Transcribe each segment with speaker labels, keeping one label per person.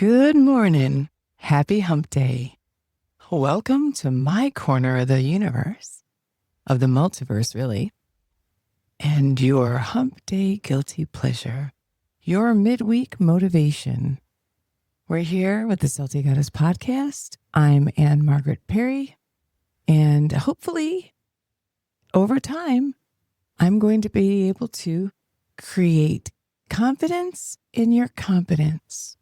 Speaker 1: Good morning. Happy Hump Day. Welcome to my corner of the universe, of the multiverse, really, and your Hump Day guilty pleasure, your midweek motivation. We're here with the Salty Goddess podcast. I'm Anne Margaret Perry, and hopefully, over time, I'm going to be able to create confidence in your competence.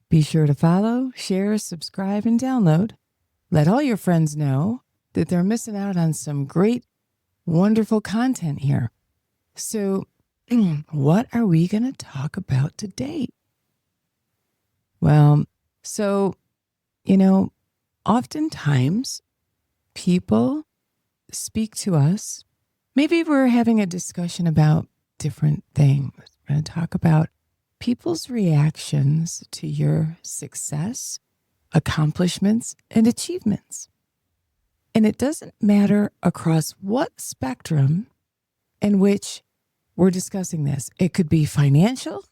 Speaker 1: Be sure to follow, share, subscribe, and download. Let all your friends know that they're missing out on some great, wonderful content here. So, what are we going to talk about today? Well, oftentimes people speak to us. Maybe we're having a discussion about different things. We're going to talk about people's reactions to your success, accomplishments, and achievements. And it doesn't matter across what spectrum in which we're discussing this. It could be financial,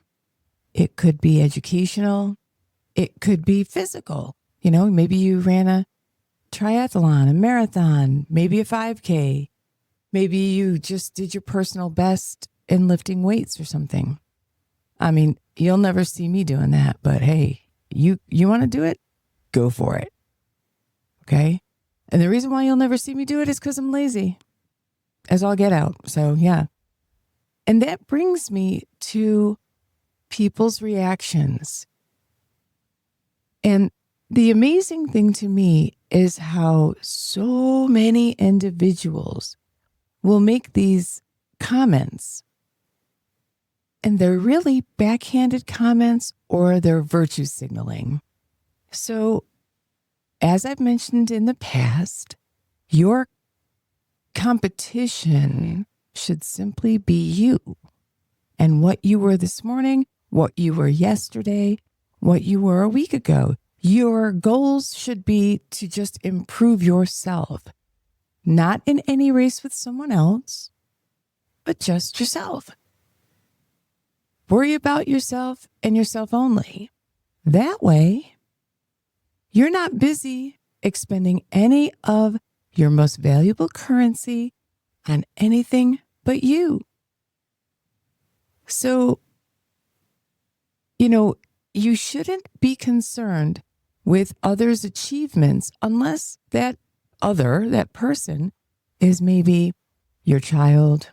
Speaker 1: it could be educational, it could be physical. Maybe you ran a triathlon, a marathon, maybe a 5K. Maybe you just did your personal best in lifting weights or something. I mean, you'll never see me doing that, but hey, you want to do it? Go for it. Okay? And the reason why you'll never see me do it is because I'm lazy, as all get out. So yeah. And that brings me to people's reactions. And the amazing thing to me is how so many individuals will make these comments. And they're really backhanded comments or they're virtue signaling. So, as I've mentioned in the past, your competition should simply be you and what you were this morning, what you were yesterday, what you were a week ago. Your goals should be to just improve yourself, not in any race with someone else, but just yourself. Worry about yourself and yourself only. That way, you're not busy expending any of your most valuable currency on anything but you. So, you shouldn't be concerned with others' achievements unless that person, is maybe your child,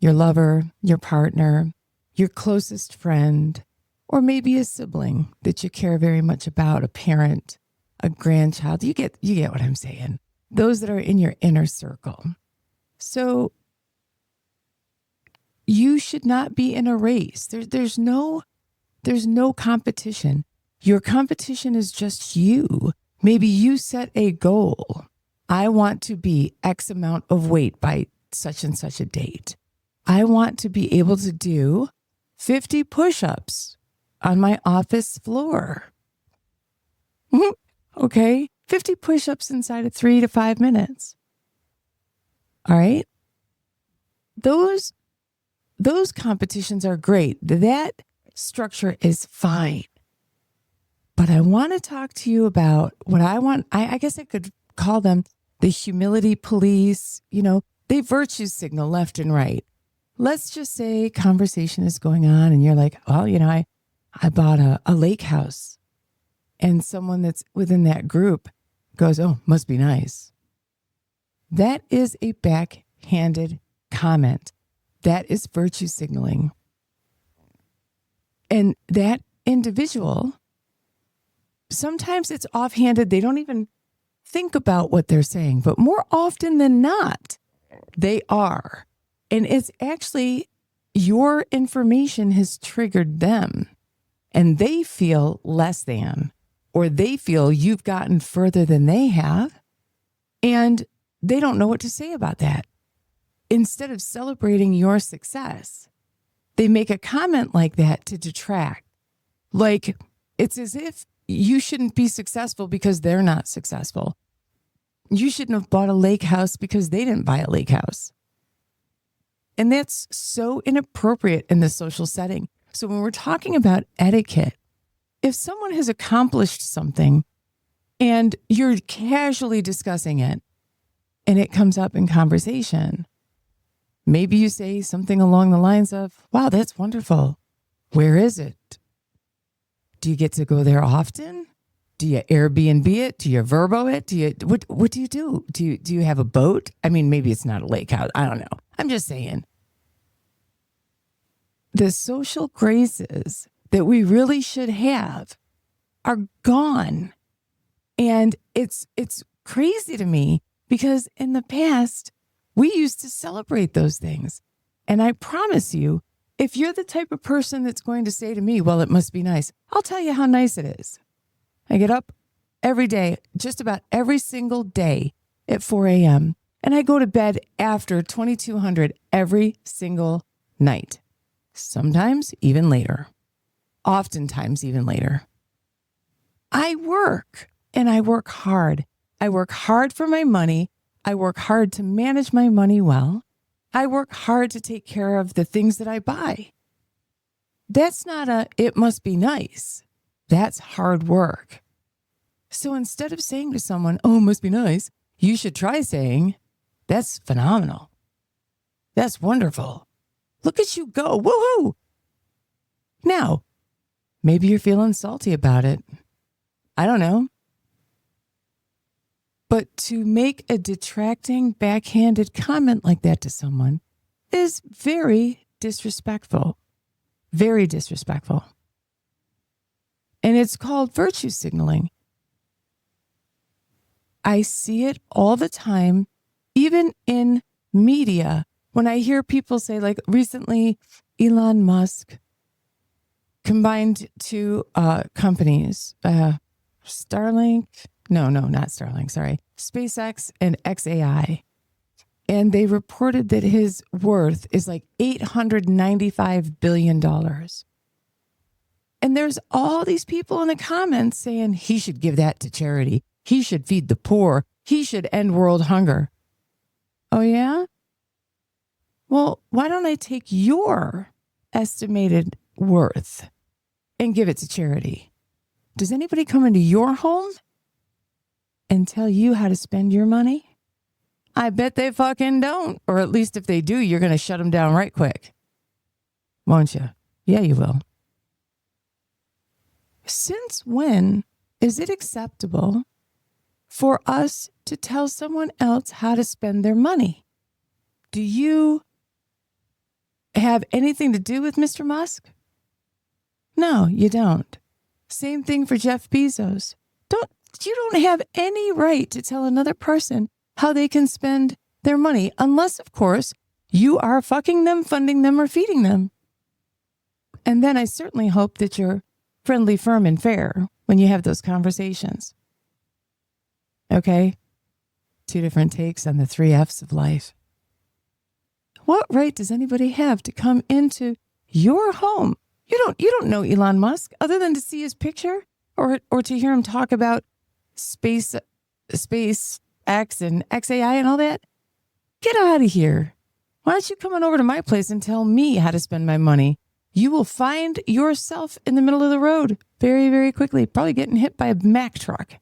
Speaker 1: your lover, your partner, your closest friend, or maybe a sibling that you care very much about, a parent, a grandchild. You get what I'm saying. Those that are in your inner circle. So you should not be in a race. There's no competition. Your competition is just you. Maybe you set a goal. I want to be X amount of weight by such and such a date. I want to be able to do 50 push-ups on my office floor. Okay, 50 push-ups inside of 3 to 5 minutes. All right. Those competitions are great. That structure is fine. But I want to talk to you about what I want. I guess I could call them the humility police. They virtue signal left and right. Let's just say conversation is going on and you're like, well, I bought a lake house. And someone that's within that group goes, oh, must be nice. That is a backhanded comment. That is virtue signaling. And that individual, sometimes it's offhanded. They don't even think about what they're saying, but more often than not, they are. And it's actually your information has triggered them and they feel less than, or they feel you've gotten further than they have. And they don't know what to say about that. Instead of celebrating your success, they make a comment like that to detract. Like it's as if you shouldn't be successful because they're not successful. You shouldn't have bought a lake house because they didn't buy a lake house. And that's so inappropriate in the social setting. So when we're talking about etiquette, if someone has accomplished something and you're casually discussing it and it comes up in conversation, maybe you say something along the lines of, wow, that's wonderful. Where is it? Do you get to go there often? Do you Airbnb it? Do you Verbo it? What do you do? Do you have a boat? I mean, maybe it's not a lake house. I don't know. I'm just saying. The social graces that we really should have are gone. And it's crazy to me because in the past, we used to celebrate those things. And I promise you, if you're the type of person that's going to say to me, well, it must be nice, I'll tell you how nice it is. I get up every day, just about every single day at 4 a.m. And I go to bed after 2200 every single night. Sometimes even later. Oftentimes even later. I work and I work hard. I work hard for my money. I work hard to manage my money well. I work hard to take care of the things that I buy. That's not it must be nice. That's hard work. So instead of saying to someone, oh, it must be nice, you should try saying, that's phenomenal. That's wonderful. Look at you go. Woohoo. Now, maybe you're feeling salty about it. I don't know. But to make a detracting, backhanded comment like that to someone is very disrespectful. Very disrespectful. And it's called virtue signaling. I see it all the time, even in media, when I hear people say, like recently, Elon Musk combined two companies, Starlink, no, not Starlink, sorry, SpaceX and XAI. And they reported that his worth is like $895 billion. And there's all these people in the comments saying he should give that to charity. He should feed the poor. He should end world hunger. Oh, yeah? Well, why don't I take your estimated worth and give it to charity? Does anybody come into your home and tell you how to spend your money? I bet they fucking don't. Or at least if they do, you're going to shut them down right quick. Won't you? Yeah, you will. Since when is it acceptable for us to tell someone else how to spend their money? Do you have anything to do with Mr. Musk? No, you don't. Same thing for Jeff Bezos. You don't have any right to tell another person how they can spend their money, unless, of course, you are fucking them, funding them, or feeding them. And then I certainly hope that you're friendly, firm, and fair when you have those conversations. Okay? 2 different takes on the 3 F's of life. What right does anybody have to come into your home? You don't know Elon Musk other than to see his picture or to hear him talk about SpaceX and XAI and all that. Get out of here. Why don't you come on over to my place and tell me how to spend my money? You will find yourself in the middle of the road very, very quickly, probably getting hit by a Mack truck.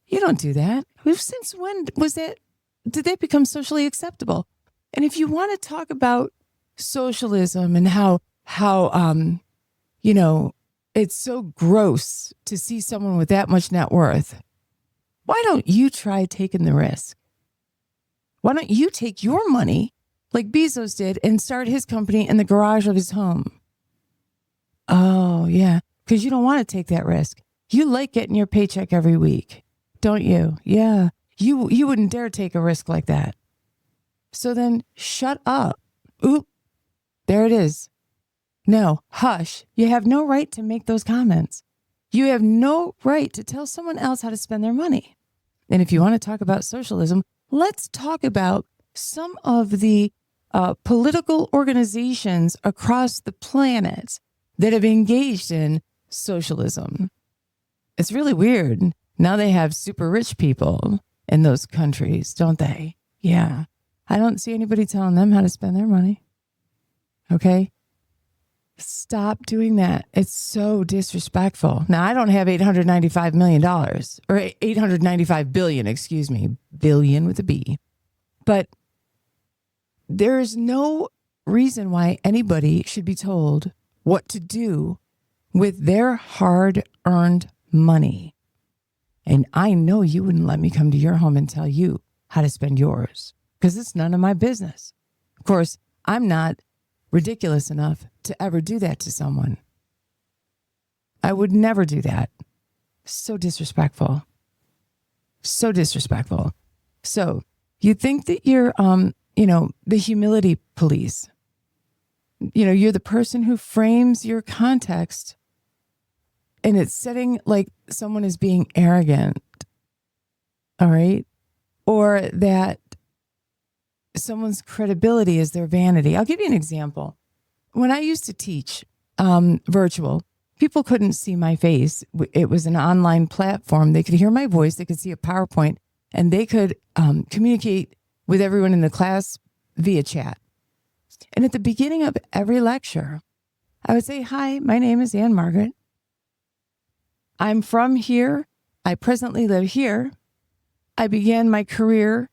Speaker 1: You don't do that. Since when did that become socially acceptable? And if you want to talk about socialism and how it's so gross to see someone with that much net worth, why don't you try taking the risk? Why don't you take your money like Bezos did and start his company in the garage of his home? Oh, yeah, because you don't want to take that risk. You like getting your paycheck every week, don't you? Yeah, you wouldn't dare take a risk like that. So then shut up. Oop, there it is. No, hush. You have no right to make those comments. You have no right to tell someone else how to spend their money. And if you want to talk about socialism, let's talk about some of the political organizations across the planet that have engaged in socialism. It's really weird. Now they have super rich people in those countries, don't they? Yeah. I don't see anybody telling them how to spend their money. Okay? Stop doing that. It's so disrespectful. Now, I don't have $895 million or $895 billion, excuse me, billion with a B. But there's no reason why anybody should be told what to do with their hard-earned money. And I know you wouldn't let me come to your home and tell you how to spend yours because it's none of my business. Of course, I'm not ridiculous enough to ever do that to someone. I would never do that. So disrespectful. So disrespectful. So you think that you're, the humility police. You're the person who frames your context and it's setting like someone is being arrogant. All right. Or that someone's credibility is their vanity. I'll give you an example. When I used to teach virtual, people couldn't see my face. It was an online platform. They could hear my voice. They could see a PowerPoint, and they could communicate with everyone in the class via chat. And at the beginning of every lecture, I would say, "Hi, my name is Anne Margaret. I'm from here. I presently live here. I began my career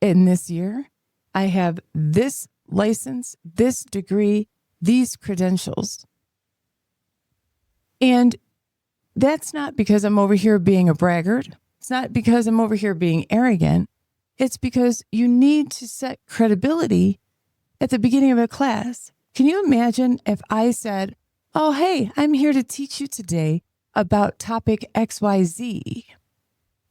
Speaker 1: in this year. I have this license, this degree, these credentials." And that's not because I'm over here being a braggart. It's not because I'm over here being arrogant. It's because you need to set credibility at the beginning of a class. Can you imagine if I said, "Oh, hey, I'm here to teach you today about topic XYZ.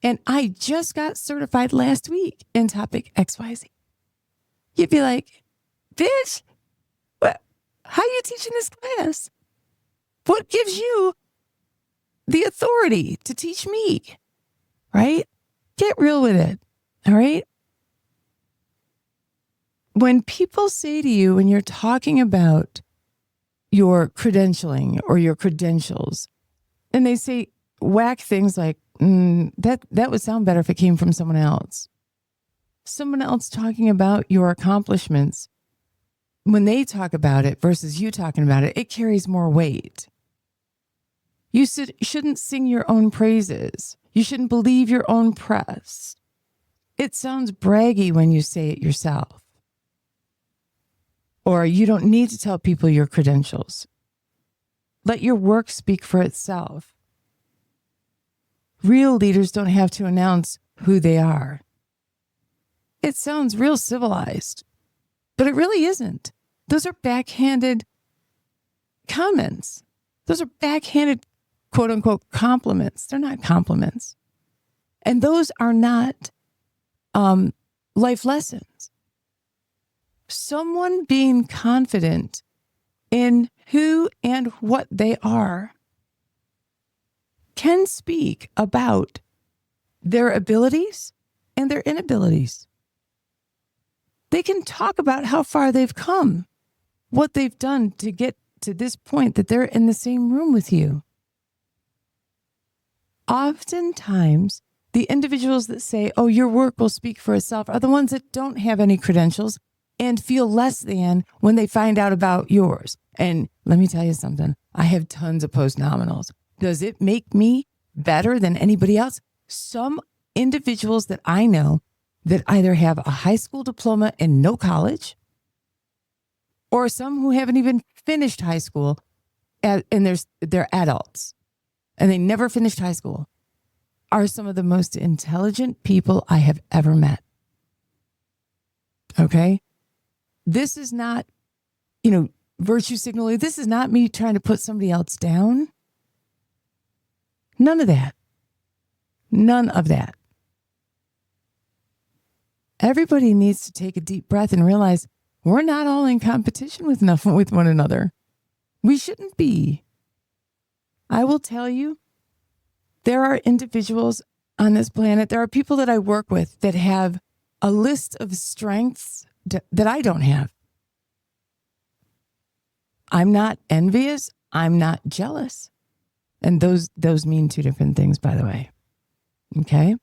Speaker 1: And I just got certified last week in topic XYZ." You'd be like, "Bitch, what? How are you teaching this class? What gives you the authority to teach me?" Right? Get real with it. All right? When people say to you, when you're talking about your credentialing or your credentials, and they say whack things like, that would sound better if it came from someone else. Someone else talking about your accomplishments, when they talk about it versus you talking about it, it carries more weight. You shouldn't sing your own praises. You shouldn't believe your own press. It sounds braggy when you say it yourself. Or you don't need to tell people your credentials. Let your work speak for itself. Real leaders don't have to announce who they are. It sounds real civilized, but it really isn't. Those are backhanded comments. Those are backhanded, quote unquote, compliments. They're not compliments. And those are not life lessons. Someone being confident in who and what they are can speak about their abilities and their inabilities. They can talk about how far they've come, what they've done to get to this point that they're in the same room with you. Oftentimes, the individuals that say, "Oh, your work will speak for itself," are the ones that don't have any credentials and feel less than when they find out about yours. And let me tell you something. I have tons of postnominals. Does it make me better than anybody else? Some individuals that I know that either have a high school diploma and no college, or some who haven't even finished high school and they're adults and they never finished high school, are some of the most intelligent people I have ever met. Okay? This is not, virtue signaling. This is not me trying to put somebody else down. None of that. None of that. Everybody needs to take a deep breath and realize we're not all in competition with one another. We shouldn't be. I will tell you, there are individuals on this planet, there are people that I work with that have a list of strengths that I don't have. I'm not envious. I'm not jealous. And those mean two different things, by the way. Okay?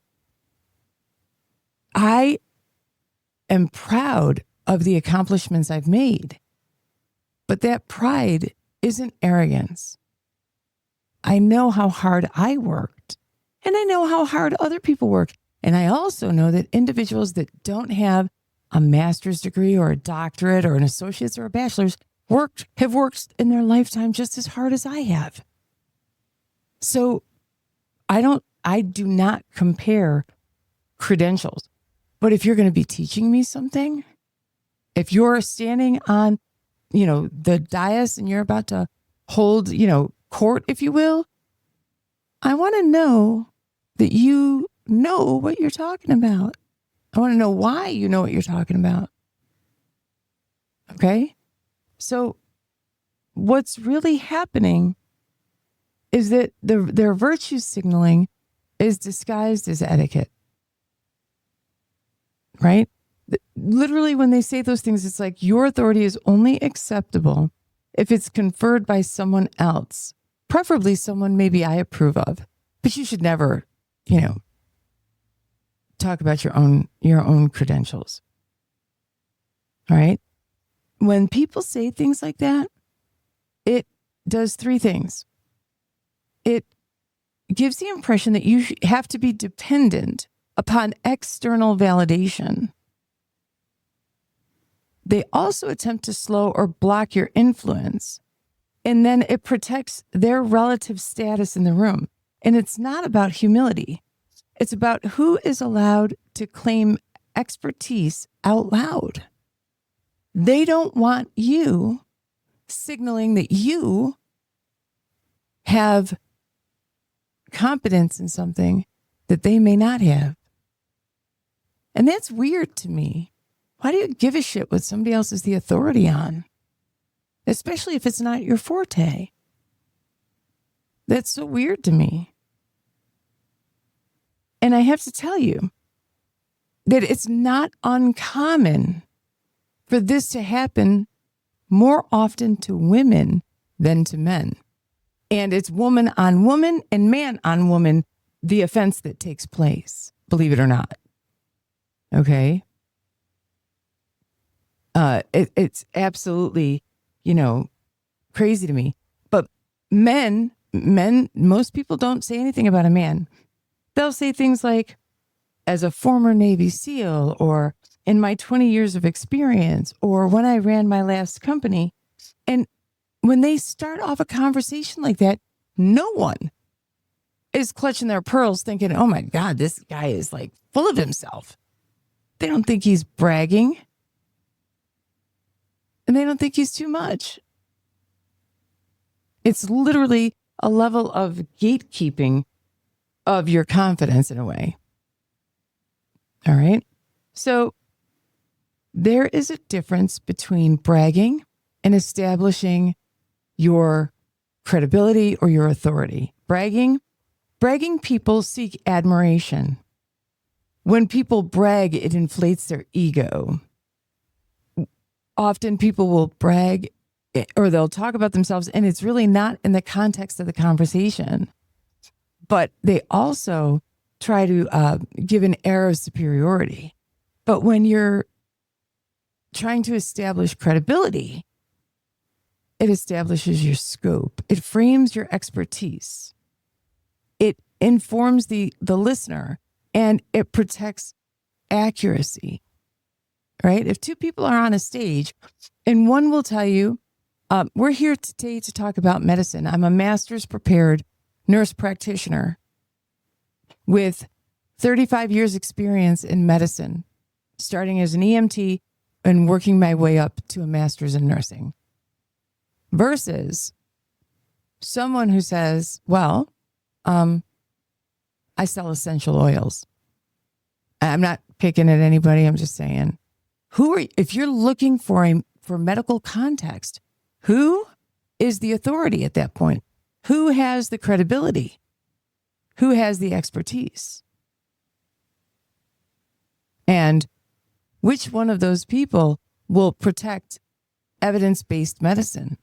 Speaker 1: I am proud of the accomplishments I've made, but that pride isn't arrogance. I know how hard I worked, and I know how hard other people work. And I also know that individuals that don't have a master's degree or a doctorate or an associate's or a bachelor's have worked in their lifetime just as hard as I have. So I do not compare credentials. But if you're going to be teaching me something, if you're standing on, the dais and you're about to hold, court, if you will, I want to know that you know what you're talking about. I want to know why you know what you're talking about. Okay? So what's really happening is that their virtue signaling is disguised as etiquette. Right? Literally, when they say those things, it's like your authority is only acceptable if it's conferred by someone else, preferably someone maybe I approve of. But you should never, talk about your own credentials. All right? When people say things like that, it does three things. It gives the impression that you have to be dependent upon external validation. They also attempt to slow or block your influence. And then it protects their relative status in the room. And it's not about humility. It's about who is allowed to claim expertise out loud. They don't want you signaling that you have competence in something that they may not have. And that's weird to me. Why do you give a shit what somebody else is the authority on? Especially if it's not your forte. That's so weird to me. And I have to tell you that it's not uncommon for this to happen more often to women than to men. And it's woman on woman and man on woman, the offense that takes place, believe it or not. Okay? It's absolutely, crazy to me. But men, most people don't say anything about a man. They'll say things like, as a former Navy SEAL, or in my 20 years of experience, or when I ran my last company. And when they start off a conversation like that, no one is clutching their pearls thinking, oh my God, this guy is like full of himself. They don't think he's bragging. And they don't think he's too much. It's literally a level of gatekeeping of your confidence in a way. All right. So there is a difference between bragging and establishing your credibility or your authority. Bragging people seek admiration. When people brag, it inflates their ego. Often people will brag or they'll talk about themselves and it's really not in the context of the conversation. But they also try to give an air of superiority. But when you're trying to establish credibility, it establishes your scope. It frames your expertise. It informs the listener and it protects accuracy. Right? If two people are on a stage and one will tell you, we're here today to talk about medicine. I'm a master's prepared nurse practitioner with 35 years experience in medicine, starting as an EMT and working my way up to a master's in nursing. Versus someone who says, well, I sell essential oils. I'm not picking at anybody. I'm just saying, if you're looking for medical context, who is the authority at that point? Who has the credibility? Who has the expertise? And which one of those people will protect evidence-based medicine?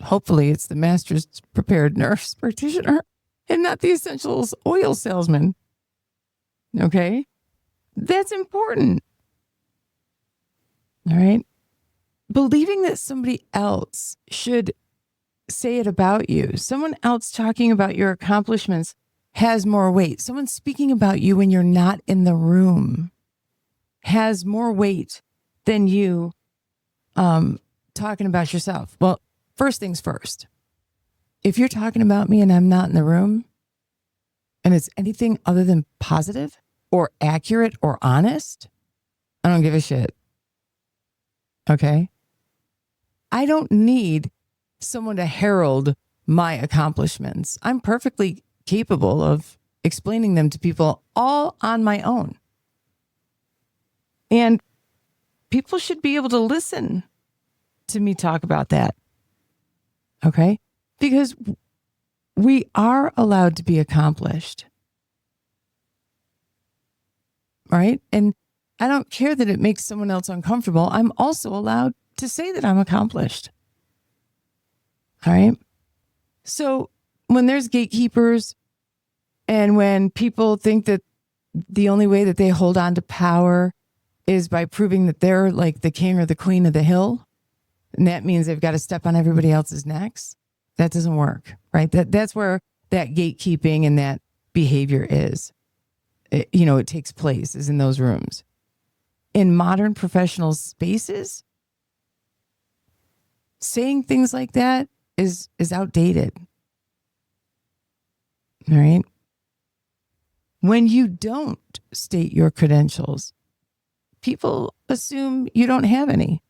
Speaker 1: Hopefully it's the master's prepared nurse practitioner and not the essentials oil salesman. Okay? That's important. All right? believing that somebody else should say it about you, someone else talking about your accomplishments has more weight. Someone speaking about you when you're not in the room has more weight than you talking about yourself. Well, first things first. If you're talking about me and I'm not in the room and it's anything other than positive or accurate or honest, I don't give a shit. Okay? I don't need someone to herald my accomplishments. I'm perfectly capable of explaining them to people all on my own. And people should be able to listen to me talk about that. Okay? Because we are allowed to be accomplished. Right? And I don't care that it makes someone else uncomfortable. I'm also allowed to say that I'm accomplished. All right? So when there's gatekeepers and when people think that the only way that they hold on to power is by proving that they're like the king or the queen of the hill, and that means they've got to step on everybody else's necks, that doesn't work, right? That's where that gatekeeping and that behavior is. It takes place is in those rooms. In modern professional spaces, saying things like that is outdated. All right? When you don't state your credentials, people assume you don't have any.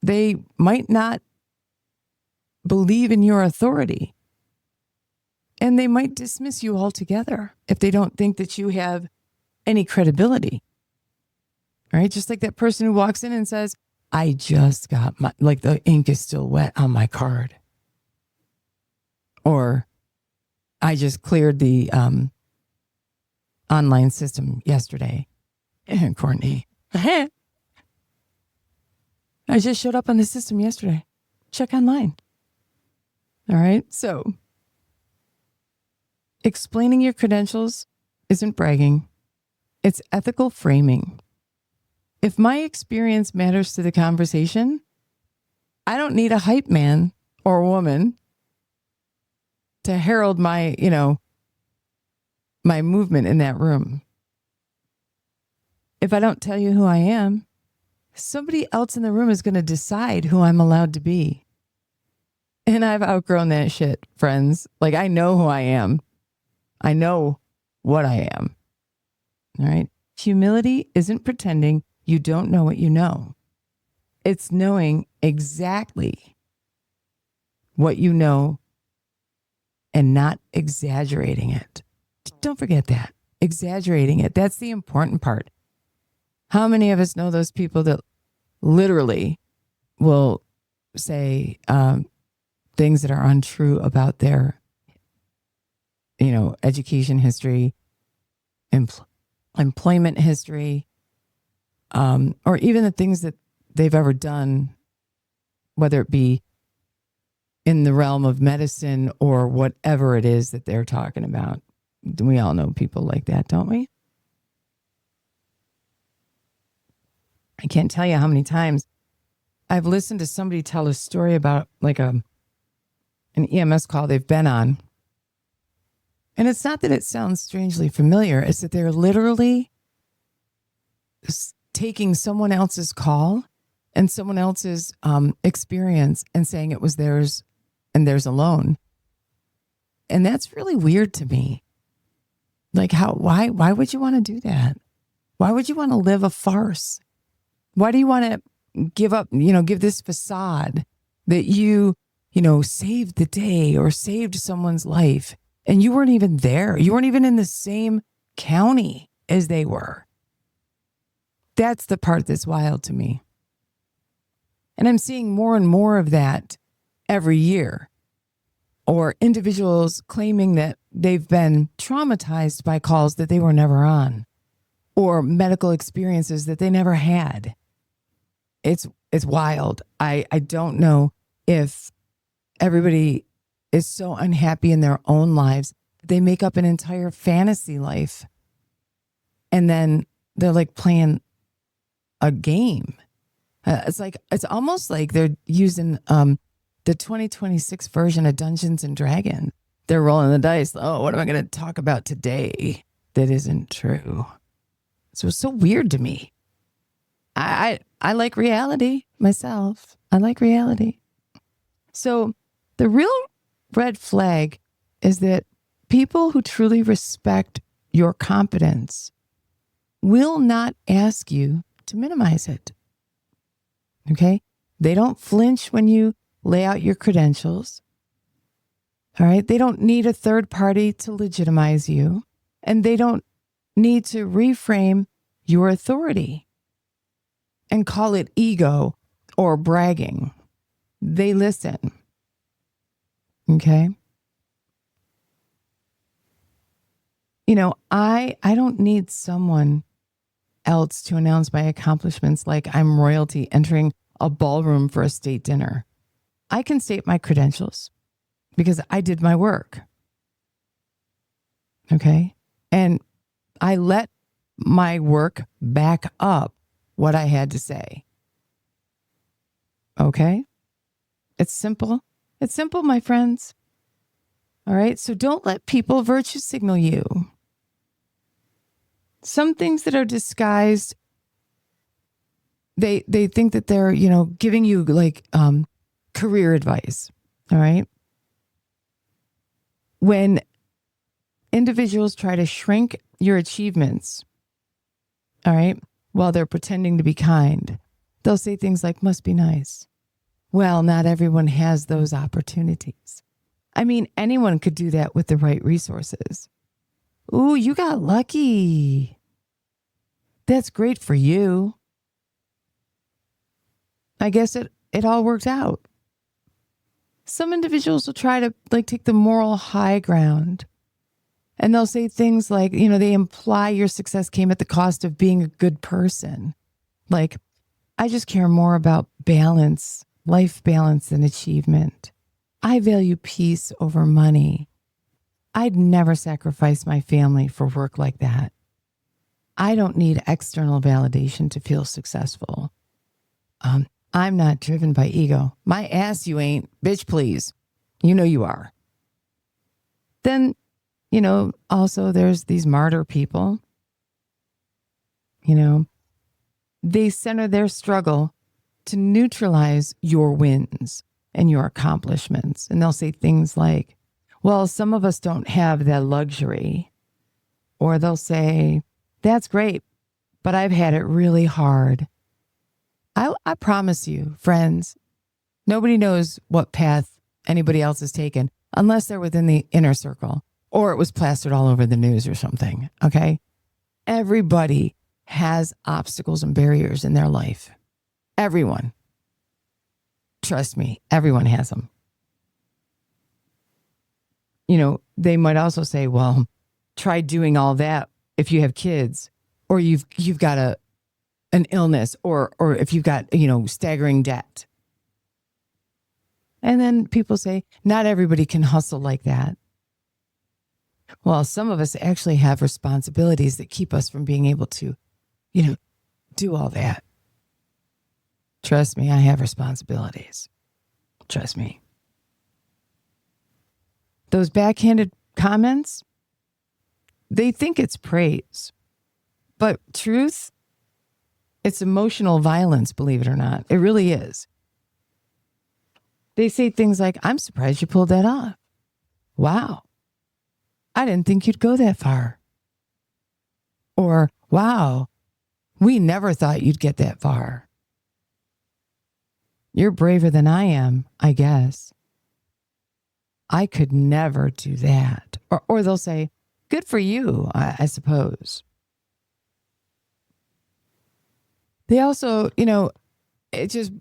Speaker 1: They might not believe in your authority. And they might dismiss you altogether if they don't think that you have any credibility. Right? Just like that person who walks in and says, I just got the ink is still wet on my card. Or I just cleared the online system yesterday. And Courtney, I just showed up on the system yesterday. Check online. All right. So explaining your credentials isn't bragging. It's ethical framing. If my experience matters to the conversation, I don't need a hype man or woman to herald my movement in that room. If I don't tell you who I am, somebody else in the room is going to decide who I'm allowed to be. And I've outgrown that shit, friends. Like, I know who I am. I know what I am. All right. Humility isn't pretending you don't know what you know. It's knowing exactly what you know and not exaggerating it. Don't forget that. Exaggerating it. That's the important part. How many of us know those people that literally will say things that are untrue about their, education history, employment history, or even the things that they've ever done, whether it be in the realm of medicine or whatever it is that they're talking about. We all know people like that, don't we? I can't tell you how many times I've listened to somebody tell a story about like an EMS call they've been on. And it's not that it sounds strangely familiar. It's that they're literally taking someone else's call and someone else's experience and saying it was theirs and theirs alone. And that's really weird to me. Like why would you want to do that? Why would you want to live a farce? Why do you want to give up, give this facade that you saved the day or saved someone's life and you weren't even there. You weren't even in the same county as they were. That's the part that's wild to me. And I'm seeing more and more of that every year. Or individuals claiming that they've been traumatized by calls that they were never on. Or medical experiences that they never had. It's wild. I don't know if everybody is so unhappy in their own lives. They make up an entire fantasy life. And then they're like playing a game It's almost like they're using the 2026 version of Dungeons and Dragons. They're rolling the dice. Oh, what am I going to talk about today that isn't true? So it's so weird to me. I like reality myself. I like reality. So the real red flag is that people who truly respect your competence will not ask you to minimize it. Okay? They don't flinch when you lay out your credentials. All right? They don't need a third party to legitimize you, and they don't need to reframe your authority and call it ego or bragging. They listen. Okay? You know, I don't need someone else to announce my accomplishments like I'm royalty entering a ballroom for a state dinner. I can state my credentials because I did my work. Okay? And I let my work back up what I had to say. Okay? It's simple. It's simple, my friends. All right? So don't let people virtue signal you. Some things that are disguised, they think that they're, giving you like career advice. All right? When individuals try to shrink your achievements, all right, while they're pretending to be kind, they'll say things like, must be nice. Well, not everyone has those opportunities. I mean, anyone could do that with the right resources. Ooh, you got lucky. That's great for you. I guess it all worked out. Some individuals will try to take the moral high ground. And they'll say things like, they imply your success came at the cost of being a good person. Like, I just care more about balance, life balance than achievement. I value peace over money. I'd never sacrifice my family for work like that. I don't need external validation to feel successful. I'm not driven by ego. My ass, you ain't. Bitch, please. You know you are. Then, also there's these martyr people. They center their struggle to neutralize your wins and your accomplishments. And they'll say things like, well, some of us don't have that luxury. Or they'll say, that's great, but I've had it really hard. I promise you, friends, nobody knows what path anybody else has taken unless they're within the inner circle or it was plastered all over the news or something, okay? Everybody has obstacles and barriers in their life. Everyone. Trust me, everyone has them. They might also say, well, try doing all that if you have kids or you've got an illness or if you've got, staggering debt. And then people say, not everybody can hustle like that. Well, some of us actually have responsibilities that keep us from being able to, do all that. Trust me, I have responsibilities. Trust me. Those backhanded comments, they think it's praise. But truth, it's emotional violence, believe it or not. It really is. They say things like, I'm surprised you pulled that off. Wow. I didn't think you'd go that far. Or, wow, we never thought you'd get that far. You're braver than I am, I guess. I could never do that. Or they'll say, good for you, I suppose. They also, it just,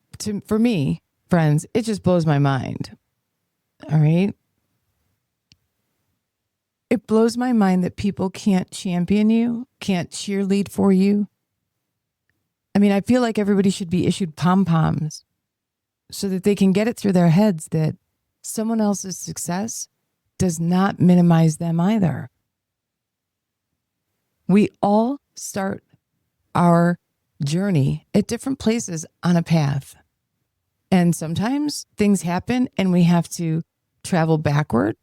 Speaker 1: for me, friends, it just blows my mind. All right. It blows my mind that people can't champion you, can't cheerlead for you. I mean, I feel like everybody should be issued pom-poms so that they can get it through their heads that someone else's success does not minimize them either. We all start our journey at different places on a path. And sometimes things happen and we have to travel backward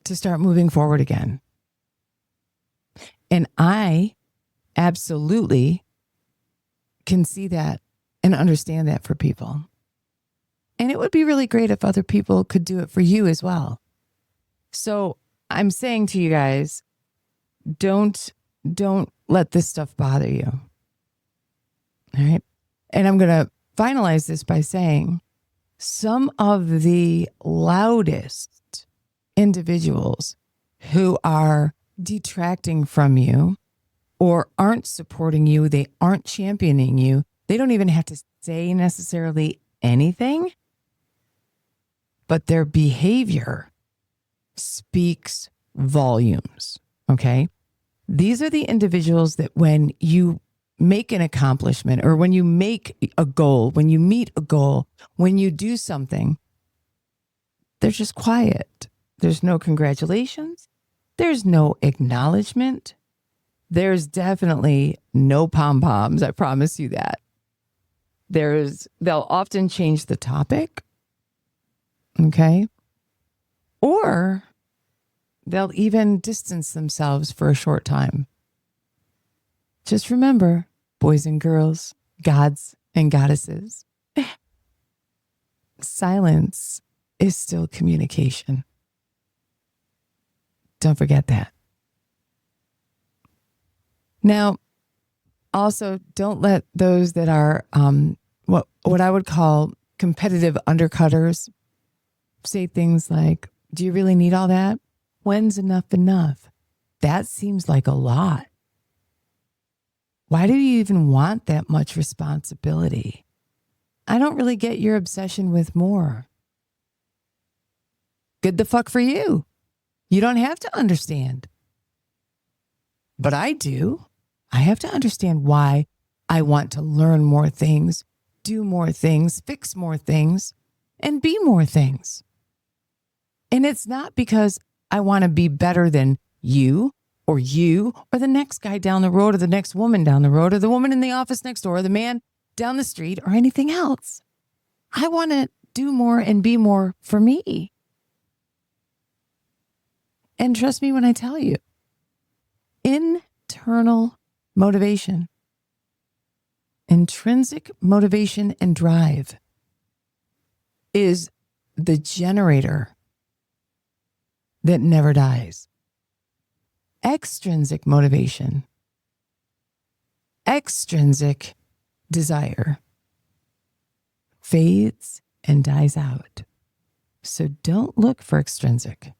Speaker 1: to start moving forward again. And I absolutely can see that and understand that for people. And it would be really great if other people could do it for you as well. So I'm saying to you guys, don't let this stuff bother you. All right. And I'm going to finalize this by saying some of the loudest individuals who are detracting from you or aren't supporting you, they aren't championing you, they don't even have to say necessarily anything, but their behavior speaks volumes. Okay. These are the individuals that when you make an accomplishment or when you make a goal, when you meet a goal, when you do something, they're just quiet. There's no congratulations. There's no acknowledgement. There's definitely no pom-poms. I promise you that. They'll often change the topic. Okay. Or they'll even distance themselves for a short time. Just remember, boys and girls, gods and goddesses, silence is still communication. Don't forget that. Now, also, don't let those that are what I would call competitive undercutters say things like, do you really need all that? When's enough enough? That seems like a lot. Why do you even want that much responsibility? I don't really get your obsession with more. Good the fuck for you. You don't have to understand. But I do. I have to understand why I want to learn more things, do more things, fix more things, and be more things. And it's not because I want to be better than you or the next guy down the road or the next woman down the road or the woman in the office next door or the man down the street or anything else. I want to do more and be more for me. And trust me when I tell you, internal motivation, intrinsic motivation and drive is the generator that never dies. Extrinsic motivation, extrinsic desire fades and dies out. So don't look for extrinsic.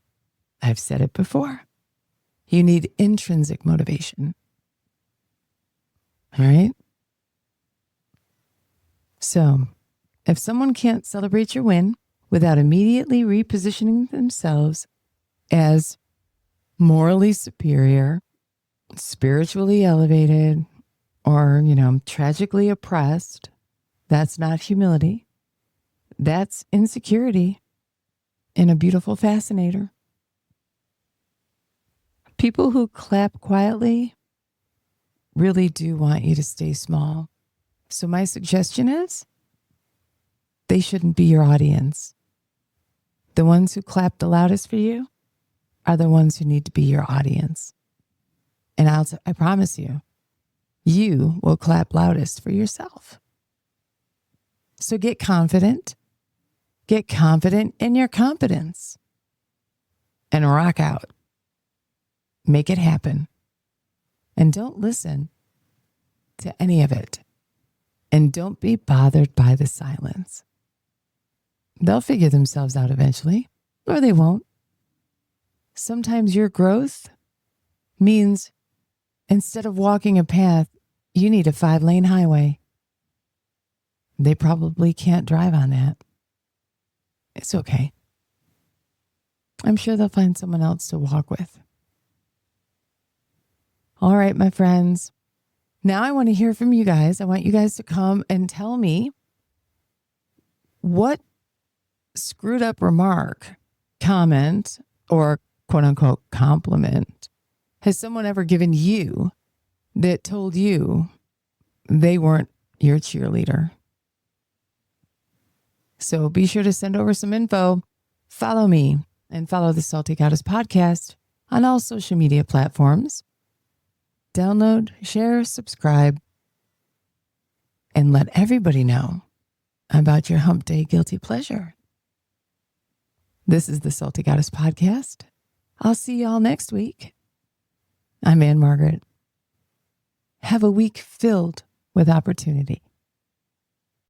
Speaker 1: I've said it before. You need intrinsic motivation. All right? So if someone can't celebrate your win without immediately repositioning themselves as morally superior, spiritually elevated, or, tragically oppressed, that's not humility. That's insecurity in a beautiful fascinator. People who clap quietly really do want you to stay small. So my suggestion is they shouldn't be your audience. The ones who clap the loudest for you are the ones who need to be your audience. And I promise you, you will clap loudest for yourself. So get confident. Get confident in your competence. And rock out. Make it happen. And don't listen to any of it. And don't be bothered by the silence. They'll figure themselves out eventually, or they won't. Sometimes your growth means instead of walking a path, you need a 5-lane highway. They probably can't drive on that. It's okay. I'm sure they'll find someone else to walk with. All right, my friends. Now I want to hear from you guys. I want you guys to come and tell me what screwed up remark, comment, or quote unquote compliment has someone ever given you that told you they weren't your cheerleader. So be sure to send over some info. Follow me and follow the Salty Goddess podcast on all social media platforms. Download, share, subscribe, and let everybody know about your hump day guilty pleasure. This is the Salty Goddess podcast. I'll see y'all next week. I'm Anne Margaret. Have a week filled with opportunity.